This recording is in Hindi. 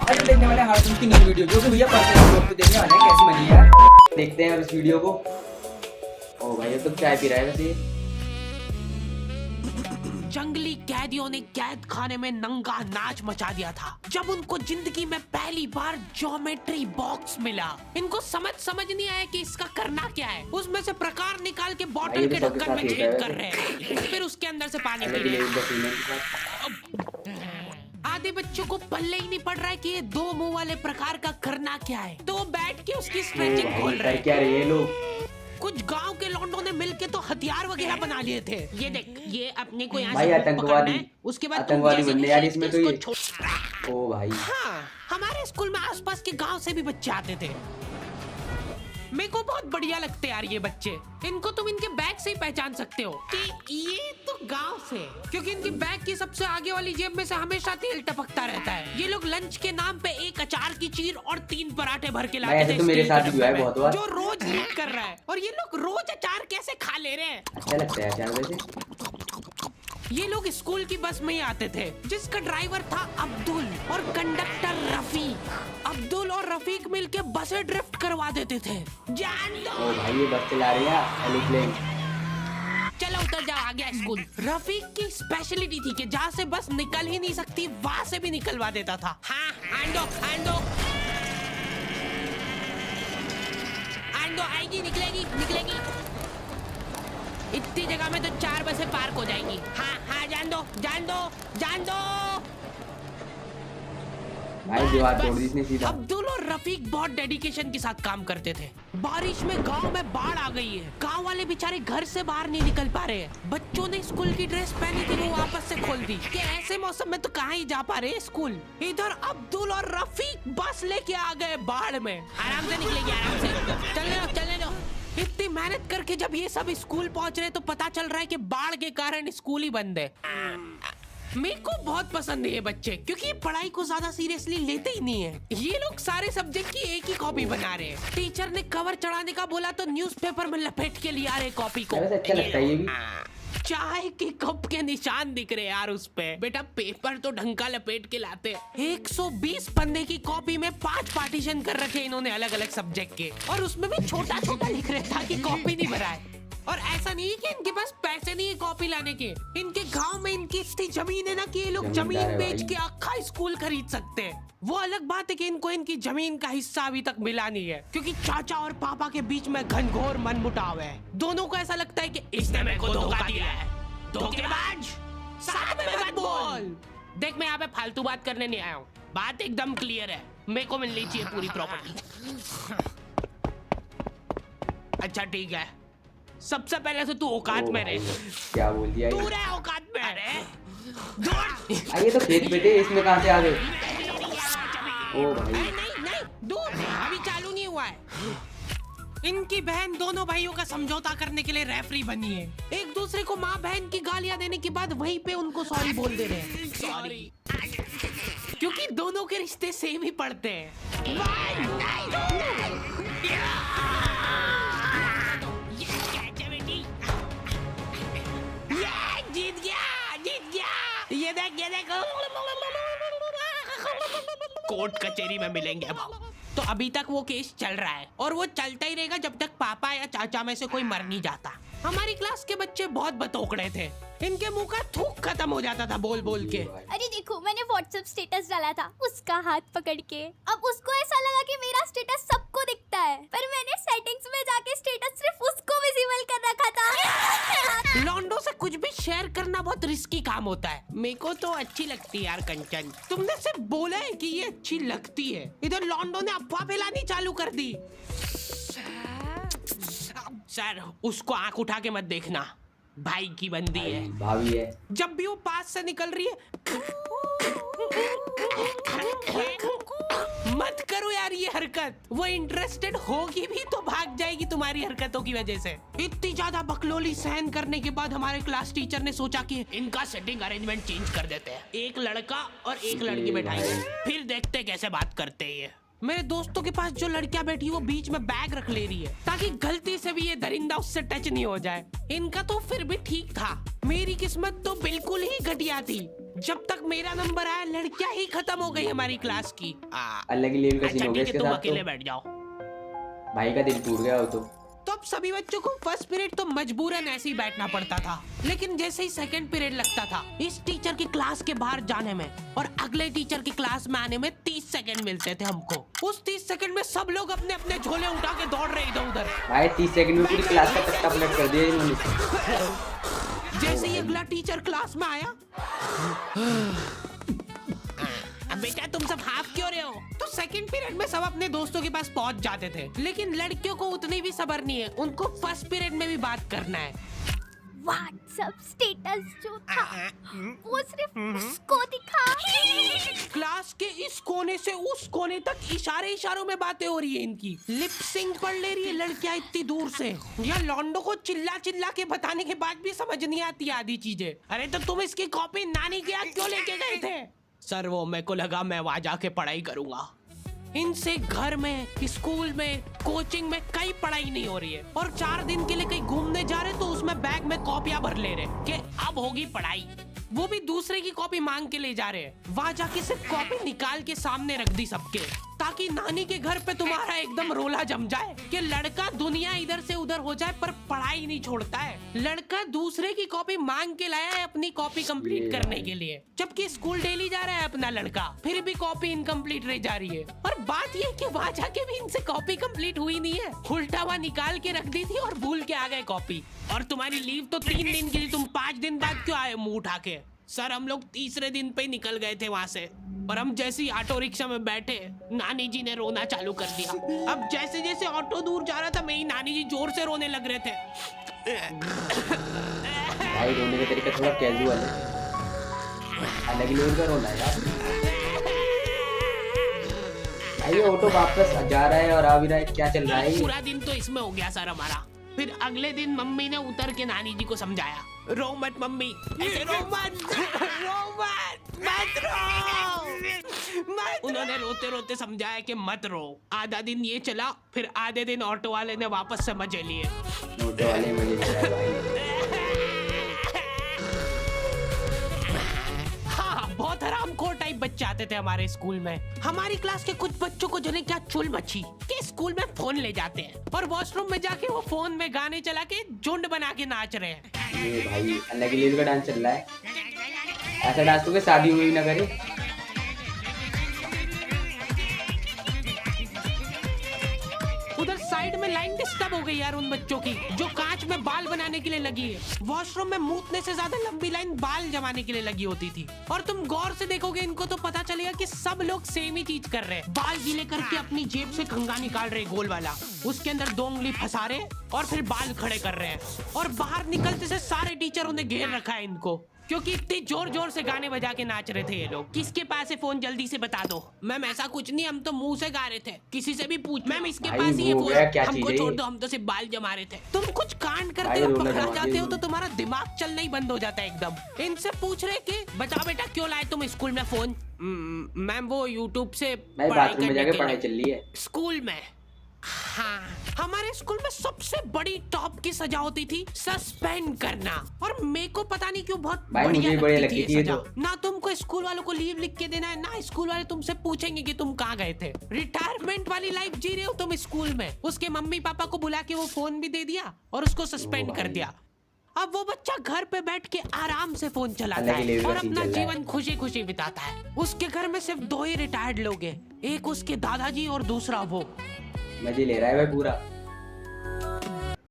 आज हम देखने वाले हैं हार्डवेयर की नई वीडियो, जो कि भैया पर्सनल ब्लॉग पे देखने वाले हैं कैसी बनी है। देखते हैं इस वीडियो को। ओ भाई ये तो चाय पी रहा है वैसे। जंगली कैदियों ने कैद खाने में नंगा नाच मचा दिया था जब उनको जिंदगी में पहली बार ज्योमेट्री बॉक्स मिला। इनको समझ नहीं आया कि इसका करना क्या है। उसमें से प्रकार निकाल के बोतल के ढक्कन में छेद कर रहे हैं, फिर उसके अंदर से पानी पी रहे हैं। आधे बच्चों को पल्ले ही नहीं पड़ रहा है कि ये दो मुंह वाले प्रकार का करना क्या है, तो बैठ के उसकी स्ट्रेचिंग खोल रहे हैं। क्या रे ये लोग? कुछ गांव के लौंडों ने मिलके तो हथियार वगैरह बना लिए थे। ये देख, ये अपने को यहाँ भाई से आतंकवादी, पकड़ना है, उसके बाद आतंकवादी बनने यार इसमें तो ये। छोड़। ओ भाई हाँ, हमारे स्कूल में आसपास के गांव से भी बच्चे आते थे। मेरे को बहुत बढ़िया लगते यार ये बच्चे। इनको तुम इनके बैग से ही पहचान सकते हो कि ये तो गांव से, क्योंकि इनकी बैग की सबसे आगे वाली जेब में से हमेशा तेल टपकता रहता है। ये लोग लंच के नाम पे एक अचार की चीर और 3 पराठे भर के लाते थे। तो मेरे साथ भी हुआ है बहुत बार, जो रोज लीक कर रहा है। और ये लोग रोज अचार कैसे खा ले रहे हैं? अच्छा लगता है अचार वैसे। ये लोग स्कूल की बस में ही आते थे, जिसका ड्राइवर था अब्दुल और कंडक्टर रफीक। अब्दुल और रफीक मिलके बसें ड्रिफ्ट करवा देते थे। जान दो। ओ भाई ये बस चला रहे हैं एरोप्लेन। चलो उतर जाओ, आ गया स्कूल। रफीक की स्पेशलिटी थी कि जहाँ से बस निकल ही नहीं सकती वहाँ से भी निकलवा देता था। हाँ, आंदो आएगी, निकलेगी। इतनी जगह में तो 4 बसें पार्क हो जाएंगी। हाँ, जान दो। भाई दीवार तोड़ दी इसने सीधा। अब्दुल और रफीक बहुत डेडिकेशन के साथ काम करते थे। बारिश में गांव में बाढ़ आ गई है, गांव वाले बेचारे घर से बाहर नहीं निकल पा रहे हैं। बच्चों ने स्कूल की ड्रेस पहनी थी, वो वापस से खोल दी कि ऐसे मौसम में तो कहाँ ही जा पा रहे स्कूल। इधर अब्दुल और रफीक बस लेके आ गए बाढ़ में। आराम से निकलेगी, आराम से चलने दो। इतनी मेहनत करके जब ये सब स्कूल पहुंच रहे तो पता चल रहा है कि बाढ़ के कारण स्कूल ही बंद है। मेरे को बहुत पसंद है ये बच्चे, क्योंकि ये पढ़ाई को ज्यादा सीरियसली लेते ही नहीं है। ये लोग सारे सब्जेक्ट की एक ही कॉपी बना रहे हैं। टीचर ने कवर चढ़ाने का बोला तो न्यूज़पेपर में लपेट के लिया रहे कॉपी को। अच्छा लगता है ये भी। चाय के कप के निशान दिख रहे यार उस पे। बेटा पेपर तो ढंग का लपेट के लाते। 120 पन्ने की कॉपी में 5 पार्टीशन कर रखे इन्होंने अलग अलग सब्जेक्ट के, और उसमें भी छोटा लिख रहे ताकि कॉपी नहीं भराए। और ऐसा नहीं है कि इनके पास पैसे नहीं है कॉपी लाने के। इनके गांव में इनकी इतनी जमीन है ना कि ये लोग जमीन बेच के अक्खा स्कूल खरीद सकते हैं। वो अलग बात है कि इनको इनकी जमीन का हिस्सा अभी तक मिला नहीं है, क्योंकि चाचा और पापा के बीच में घनघोर मनमुटाव है। दोनों को ऐसा लगता है कि इसने मेरे को धोखा दिया है। धोखेबाज, साथ में मत बोल। देख, मैं यहाँ पे फालतू बात करने नहीं आया हूँ, बात एकदम क्लियर है। मेरे को मिलनी चाहिए पूरी प्रॉपर्टी। अच्छा ठीक है, सबसे पहले तो तू औकात में रहे। क्या बोल दिया तू रहे औकात में। अरे ये तो खेत बेटे, इसमें कहाँ से आ गए? ओ भाई नहीं दूर, अभी चालू नहीं हुआ है। इनकी बहन दोनों भाइयों का समझौता करने के लिए रेफरी बनी है। एक दूसरे को माँ बहन की गालियां देने के बाद वहीं पे उनको सॉरी बोल दे रहे हैं। सॉरी, क्योंकि दोनों के रिश्ते सेम ही पड़ते हैं। जीत गया। ये देख कोर्ट कचहरी में मिलेंगे अब। तो अभी तक वो केस चल रहा है और वो चलता ही रहेगा जब तक पापा या चाचा में से कोई मर नहीं जाता। हमारी क्लास के बच्चे बहुत बतौकड़े थे, इनके मुंह का थूक खत्म हो जाता था बोल बोल के। अरे देखो, मैंने व्हाट्सएप स्टेटस डाला था उसका हाथ पकड़ के। अब उसको ऐसा लगा कि मेरा स्टेटस सबको दिखता है, पर मैंने सेटिंग्स में जाके स्टेटस सिर्फ उसको विजिबल कर रखा था। लॉन्डो से कुछ भी शेयर करना बहुत रिस्की काम होता है। मेरे को तो अच्छी लगती है यार कंचन। तुमने सिर्फ बोला है कि ये अच्छी लगती है, इधर लॉन्डो ने अफवाह फैलानी चालू कर दी। सर, उसको आंख उठा के मत देखना, भाई की बंदी है, भाभी है। जब भी वो पास से निकल रही है मत करो यार ये हरकत। वो इंटरेस्टेड होगी भी तो भाग जाएगी तुम्हारी हरकतों की वजह से। इतनी ज्यादा बकलोली सहन करने के बाद हमारे क्लास टीचर ने सोचा कि इनका सेटिंग अरेंजमेंट चेंज कर देते हैं। एक लड़का और एक लड़की बैठाएंगे, फिर देखते कैसे बात करते हैं ये। मेरे दोस्तों के पास जो लड़कियां बैठी वो बीच में बैग रख ले रही है ताकि गलती से भी ये दरिंदा उससे टच नहीं हो जाए। इनका तो फिर भी ठीक था, मेरी किस्मत तो बिल्कुल ही घटिया थी। जब तक मेरा नंबर आया लड़कियां ही खत्म हो गई हमारी क्लास की। अलग ही लेवल का सीन अच्छा हो गया ठीक है, इसके तुम साथ अकेले तो। बैठ जाओ। भाई का दिल टूट गया हो तो अब सभी बच्चों को फर्स्ट पीरियड तो मजबूरन ऐसे ही बैठना पड़ता था, लेकिन जैसे ही सेकंड पीरियड लगता था इस टीचर की क्लास के बाहर जाने में और अगले टीचर की क्लास में आने में 30 सेकंड मिलते थे हमको। उस 30 सेकंड में सब लोग अपने अपने झोले उठा के दौड़ रहे इधर उधर। भाई 30 सेकंड में पूरी क्लास का तख्ता पलट कर दिया इन्होंने। जैसे ही अगला टीचर क्लास में आया, अब बेटा तुम सब हाफ क्यों रहे हो? तो सेकंड पीरियड में सब अपने दोस्तों के पास पहुंच जाते थे, लेकिन लड़कियों को उतनी भी सब्र नहीं है, उनको फर्स्ट पीरियड में भी बात करना है। व्हाट्सएप स्टेटस जो था वो सिर्फ उसको दिखा। क्लास के इस कोने से उस कोने तक इशारों में बातें हो रही है इनकी। लिप सिंक पढ़ ले रही है लड़कियां इतनी दूर से। या लौंडो को चिल्ला चिल्ला के बताने के बाद भी समझ नहीं आती आधी चीजें। अरे तो तुम इसकी कॉपी नानी के यहाँ क्यों लेके गए थे? सर वो मेरे को लगा मैं वहां जाके पढ़ाई करूंगा। इनसे घर में, स्कूल में, कोचिंग में कहीं पढ़ाई नहीं हो रही है और 4 दिन के लिए कहीं घूमने जा रहे तो उसमें बैग में कॉपियां भर ले रहे कि अब होगी पढ़ाई। वो भी दूसरे की कॉपी मांग के ले जा रहे हैं। वहां जाके सिर्फ कॉपी निकाल के सामने रख दी सबके, ताकि नानी के घर पे तुम्हारा एकदम रोला जम जाए कि लड़का दुनिया इधर से उधर हो जाए पर पढ़ाई नहीं छोड़ता है। लड़का दूसरे की कॉपी मांग के लाया है अपनी कॉपी कंप्लीट करने के लिए, जबकि स्कूल डेली जा रहा है अपना लड़का, फिर भी कॉपी इनकम्प्लीट रह जा रही है। और बात ये कि वहां जाके भी इनसे कॉपी कंप्लीट हुई नहीं है, उल्टा हुआ निकाल के रख दी थी और भूल के आ गए कॉपी। और तुम्हारी लीव तो 3 दिन की थी, तुम 5 दिन बाद क्यों आए मुंह उठा के? सर हम लोग तीसरे दिन पे निकल गए थे वहाँ से और हम जैसे ही ऑटो रिक्शा में बैठे नानी जी ने रोना चालू कर दिया। अब जैसे जैसे ऑटो दूर जा रहा था मेरी नानी जी जोर से रोने लग रहे थे। भाई रोने का तरीका थोड़ा कैजुअल है, अलग ही लेवल का रोना है यार। भाई ये ऑटो वापस जा रहा है और आ भी रहा है, क्या चल रहा है? पूरा दिन तो इसमें हो गया सर हमारा। फिर अगले दिन मम्मी ने उतर के नानी जी को समझाया, रो मत मम्मी, ऐसे रो मत, मत रो। उन्होंने रोते रोते समझाया कि मत रो। आधा दिन ये चला, फिर आधे दिन ऑटो वाले ने वापस से मजे लिए। ऑटो वाले मजे ले रहा है भाई। बहुत हरामखोर टाइप बच्चे आते थे हमारे स्कूल में। हमारी क्लास के कुछ बच्चों को जने क्या चुल मची कि स्कूल में फोन ले जाते हैं और वॉशरूम में जाके वो फोन में गाने चला के झुंड बना के नाच रहे हैं। ये भाई अलग ही लेवल का डांस चल रहा है। ऐसा डांस तो कोई शादी में भी ना करे। उधर साइड में लाइन डिस्टर्ब हो गई यार उन बच्चों की जो कांच में बाल बनाने के लिए लगी है। वॉशरूम में मूतने से ज्यादा लंबी लाइन बाल जमाने के लिए लगी होती थी। और तुम गौर से देखोगे इनको तो पता चलेगा कि सब लोग सेम ही चीज कर रहे हैं। बाल गीले करके अपनी जेब से कंघा निकाल रहे गोल वाला, उसके अंदर 2 उंगली फंसा रहे और फिर बाल खड़े कर रहे हैं। और बाहर निकलते से सारे टीचरों ने घेर रखा है इनको, क्योंकि इतनी जोर जोर से गाने बजा के नाच रहे थे ये लोग। किसके पास है फोन जल्दी से बता दो। मैम ऐसा कुछ नहीं, हम तो मुंह से गा रहे थे, किसी से भी पूछ। मैम इसके पास ही है फोन, हमको छोड़ दो, हम तो सिर्फ बाल जमा रहे थे। तुम कुछ कांड करते हो, पकड़ा जाते हो तो तुम्हारा दिमाग चलना ही बंद हो जाता है एकदम। इनसे पूछ रहे कि बताओ बेटा क्यों लाए तुम स्कूल में फोन? मैम वो यूट्यूब से पढ़ाई करने के पढ़ाई चल रही है स्कूल में। हाँ, हमारे स्कूल में सबसे बड़ी टॉप की सजा होती थी सस्पेंड करना, और मेरे को पता नहीं क्यों बहुत बढ़िया लगती थी ये सजा। ना तुमको स्कूल वालों को लीव लिख के देना है, ना स्कूल वाले तुमसे पूछेंगे कि तुम कहाँ गए थे। रिटायरमेंट वाली लाइफ जी रहे हो तुम स्कूल में। उसके मम्मी पापा को बुला के वो फोन भी दे दिया और उसको सस्पेंड कर दिया। अब वो बच्चा घर पे बैठ के आराम से फोन चलाता है और अपना जीवन खुशी खुशी बिताता है। उसके घर में सिर्फ 2 ही रिटायर्ड लोग हैं, एक उसके दादाजी और दूसरा वो। मजे ले रहा है भाई पूरा।